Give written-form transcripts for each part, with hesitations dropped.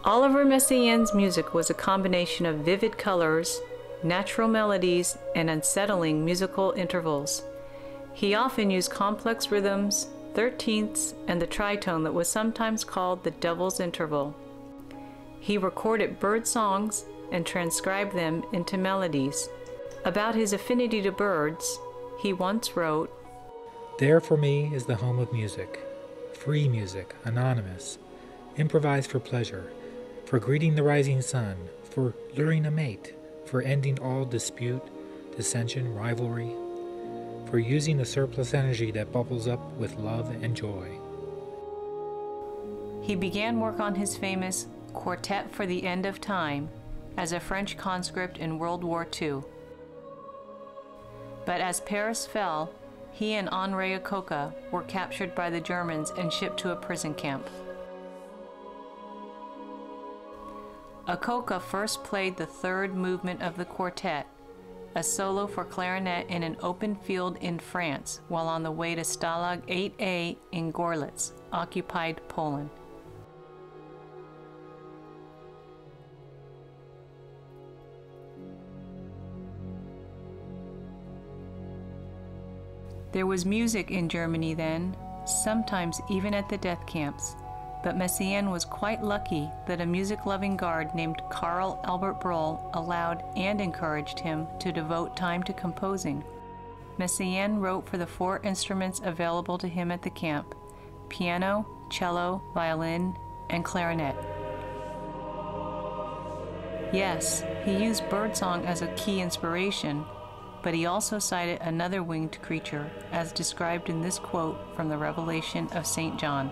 Oliver Messiaen's music was a combination of vivid colors, natural melodies, and unsettling musical intervals. He often used complex rhythms, thirteenths, and the tritone that was sometimes called the Devil's Interval. He recorded bird songs and transcribed them into melodies. About his affinity to birds, he once wrote, "There for me is the home of music, free music, anonymous, improvised for pleasure, for greeting the rising sun, for luring a mate, for ending all dispute, dissension, rivalry, for using the surplus energy that bubbles up with love and joy." He began work on his famous Quartet for the End of Time as a French conscript in World War II. But as Paris fell, he and Henri Acoca were captured by the Germans and shipped to a prison camp. Acoca first played the third movement of the quartet, a solo for clarinet in an open field in France while on the way to Stalag 8A in Gorlitz, occupied Poland. There was music in Germany then, sometimes even at the death camps, but Messiaen was quite lucky that a music-loving guard named Karl Albert Broll allowed and encouraged him to devote time to composing. Messiaen wrote for the 4 instruments available to him at the camp: piano, cello, violin, and clarinet. Yes, he used birdsong as a key inspiration, but he also cited another winged creature, as described in this quote from the Revelation of St. John.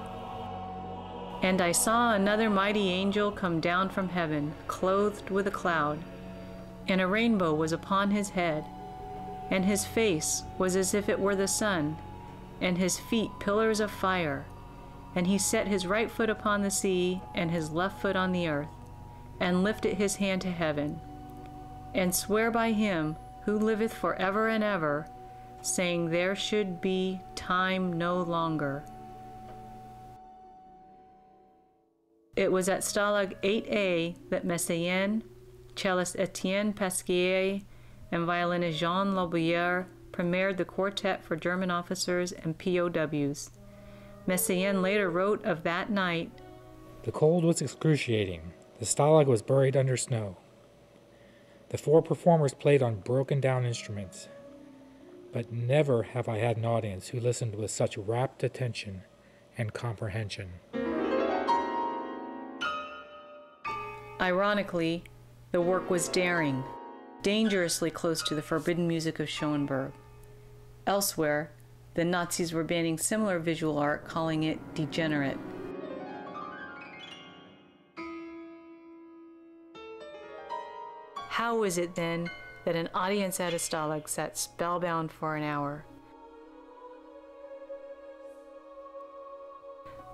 "And I saw another mighty angel come down from heaven, clothed with a cloud, and a rainbow was upon his head, and his face was as if it were the sun, and his feet pillars of fire. And he set his right foot upon the sea, and his left foot on the earth, and lifted his hand to heaven, and sware by him who liveth for ever and ever, saying there should be time no longer." It was at Stalag 8A that Messiaen, cellist Etienne Pasquier, and violinist Jean Lobillard premiered the quartet for German officers and POWs. Messiaen later wrote of that night, "The cold was excruciating. The Stalag was buried under snow. The 4 performers played on broken-down instruments, but never have I had an audience who listened with such rapt attention and comprehension." Ironically, the work was daring, dangerously close to the forbidden music of Schoenberg. Elsewhere, the Nazis were banning similar visual art, calling it degenerate. How is it then that an audience at a Stalag sat spellbound for an hour?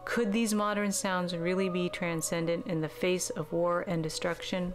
Could these modern sounds really be transcendent in the face of war and destruction?